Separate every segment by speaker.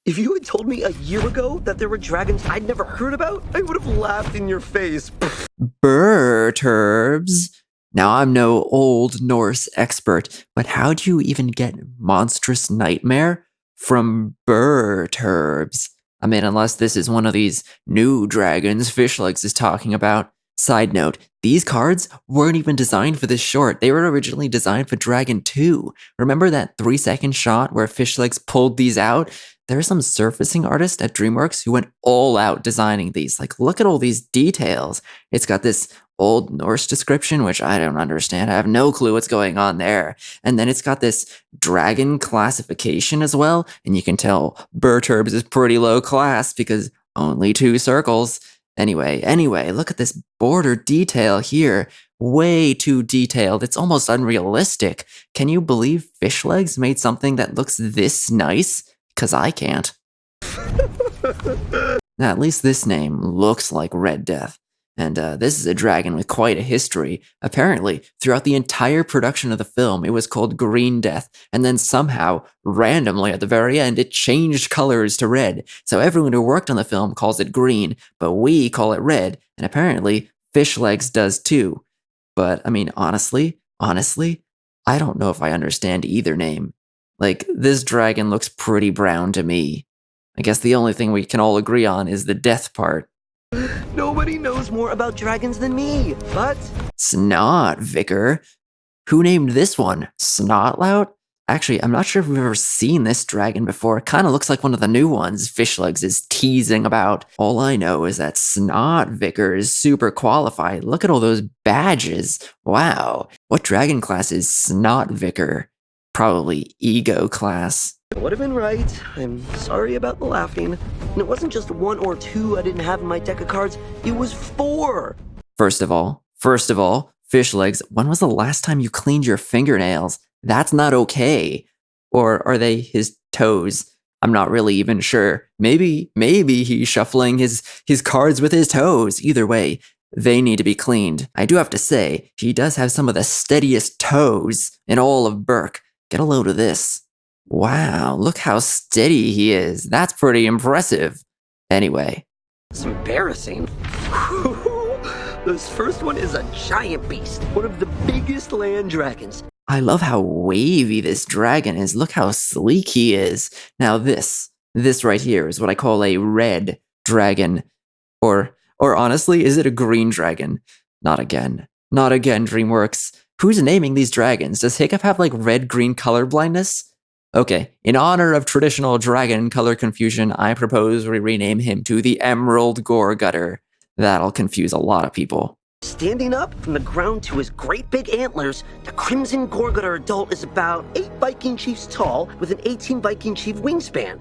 Speaker 1: If you had told me a year ago that there were dragons I'd never heard about, I would have laughed in your face.
Speaker 2: BIRTRBS? Now, I'm no Old Norse expert, but how do you even get monstrous nightmare from BIRTRBS? I mean, unless this is one of these new dragons Fishlegs is talking about. Side note, these cards weren't even designed for this short. They were originally designed for Dragon 2. Remember that 3-second shot where Fishlegs pulled these out? There's some surfacing artist at DreamWorks who went all out designing these. Like, look at all these details. It's got this Old Norse description, which I don't understand. I have no clue what's going on there. And then it's got this dragon classification as well. And you can tell BIRTRBS is pretty low class because only 2 circles. Anyway, look at this border detail here. Way too detailed. It's almost unrealistic. Can you believe Fishlegs made something that looks this nice? Because I can't. Now, at least this name looks like Red Death. And this is a dragon with quite a history. Apparently, throughout the entire production of the film, it was called Green Death, and then somehow, randomly at the very end, it changed colors to red. So everyone who worked on the film calls it green, but we call it red, and apparently, Fishlegs does too. But, I mean, honestly, I don't know if I understand either name. Like, this dragon looks pretty brown to me. I guess the only thing we can all agree on is the death part.
Speaker 1: Nobody knows more about dragons than me, but...
Speaker 2: Snotvicker? Who named this one? Snotlout? Actually, I'm not sure if we've ever seen this dragon before. It kind of looks like one of the new ones Fishlegs is teasing about. All I know is that Snotvicker is super qualified. Look at all those badges. Wow. What dragon class is Snotvicker? Probably Ego class.
Speaker 1: I would have been right. I'm sorry about the laughing. And it wasn't just 1 or 2 I didn't have in my deck of cards. It was 4.
Speaker 2: First of all, Fishlegs, when was the last time you cleaned your fingernails? That's not okay. Or are they his toes? I'm not really even sure. Maybe he's shuffling his cards with his toes. Either way, they need to be cleaned. I do have to say, he does have some of the steadiest toes in all of Berk. Get a load of this. Wow, look how steady he is. That's pretty impressive. Anyway.
Speaker 1: It's embarrassing. This first one is a giant beast. One of the biggest land dragons.
Speaker 2: I love how wavy this dragon is. Look how sleek he is. Now this right here is what I call a red dragon. Or honestly, is it a green dragon? Not again. Not again, DreamWorks. Who's naming these dragons? Does Hiccup have like red-green colorblindness? Okay, in honor of traditional dragon color confusion, I propose we rename him to the Emerald Gore Gutter. That'll confuse a lot of people.
Speaker 1: Standing up from the ground to his great big antlers, the Crimson Gorgutter adult is about 8 Viking Chiefs tall with an 18 Viking Chief wingspan.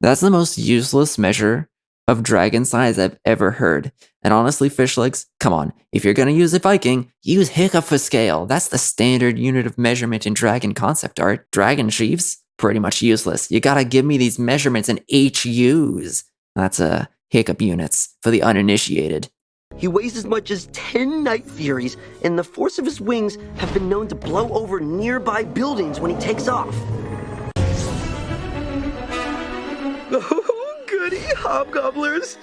Speaker 2: That's the most useless measure of dragon size I've ever heard. And honestly, Fishlegs, come on, if you're gonna use a Viking, use Hiccup for scale. That's the standard unit of measurement in dragon concept art. Dragon chiefs, pretty much useless. You gotta give me these measurements in H.U.s. That's Hiccup Units for the uninitiated.
Speaker 1: He weighs as much as 10 Night Furies, and the force of his wings have been known to blow over nearby buildings when he takes off. Oh, goody, hobgobblers!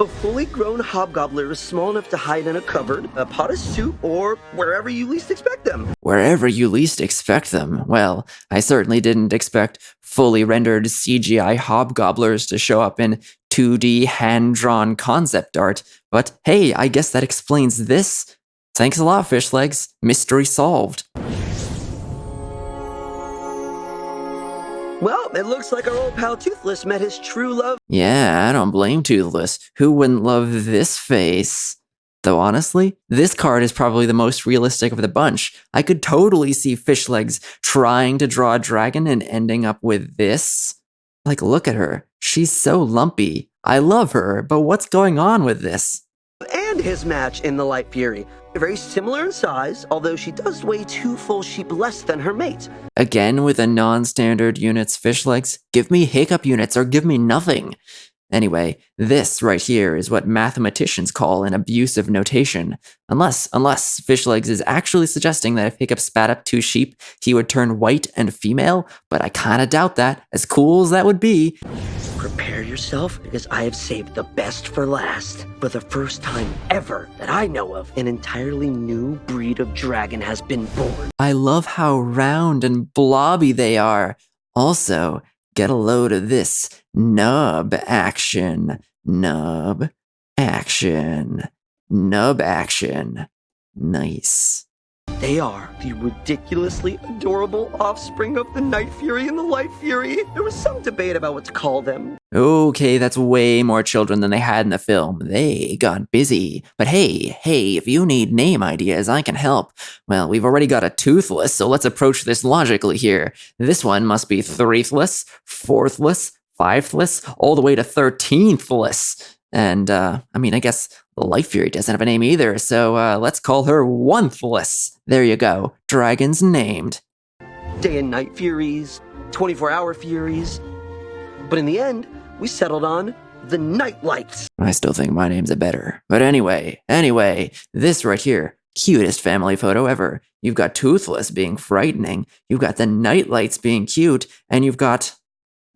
Speaker 1: A fully grown hobgobbler is small enough to hide in a cupboard, a pot of soup, or wherever you least expect them.
Speaker 2: Wherever you least expect them. Well, I certainly didn't expect fully rendered CGI hobgobblers to show up in 2D hand-drawn concept art, but hey, I guess that explains this. Thanks a lot, Fishlegs. Mystery solved.
Speaker 1: Well, it looks like our old pal Toothless met his true love.
Speaker 2: Yeah, I don't blame Toothless. Who wouldn't love this face? Though honestly, this card is probably the most realistic of the bunch. I could totally see Fishlegs trying to draw a dragon and ending up with this. Like, look at her. She's so lumpy. I love her, but what's going on with this?
Speaker 1: And his match in the Light Fury. They're very similar in size, although she does weigh 2 full sheep less than her mate.
Speaker 2: Again with a non-standard units, Fishlegs? Give me Hiccup Units or give me nothing. Anyway, this right here is what mathematicians call an abusive notation. Unless Fishlegs is actually suggesting that if Hiccup spat up 2 sheep, he would turn white and female, but I kinda doubt that, as cool as that would be.
Speaker 1: prepare yourself, because I have saved the best for last. For the first time ever that I know of, an entirely new breed of dragon has been born.
Speaker 2: I love how round and blobby they are. Also, get a load of this nub action. Nub action. Nub action. Nice.
Speaker 1: They are the ridiculously adorable offspring of the Night Fury and the Light Fury. There was some debate about what to call them.
Speaker 2: Okay, that's way more children than they had in the film. They got busy. But hey, if you need name ideas, I can help. Well, we've already got a toothless, so let's approach this logically here. This one must be threethless, fourthless, fivethless, all the way to 13thless. And, I guess the Light Fury doesn't have a name either, so let's call her onethless. There you go. Dragons named.
Speaker 1: Day and Night Furies, 24-hour Furies. But in the end, we settled on the Nightlights.
Speaker 2: I still think my name's a better. But anyway, this right here, cutest family photo ever. You've got Toothless being frightening, you've got the Nightlights being cute, and you've got...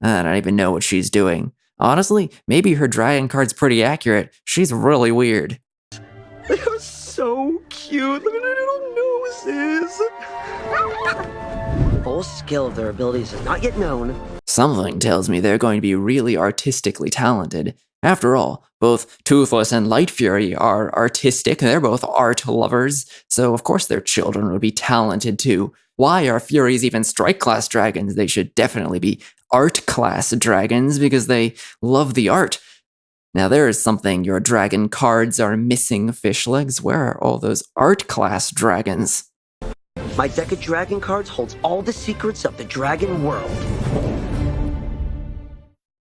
Speaker 2: I don't even know what she's doing. Honestly, maybe her dragon card's pretty accurate. She's really weird.
Speaker 1: They are so cute. Look at their little noses. Full skill of their abilities is not yet known.
Speaker 2: Something tells me they're going to be really artistically talented. After all, both Toothless and Light Fury are artistic. They're both art lovers. So of course their children would be talented too. Why are Furies even strike class dragons? They should definitely be art class dragons because they love the art. Now there is something your dragon cards are missing, Fishlegs. Where are all those art class dragons?
Speaker 1: My deck of dragon cards holds all the secrets of the dragon world.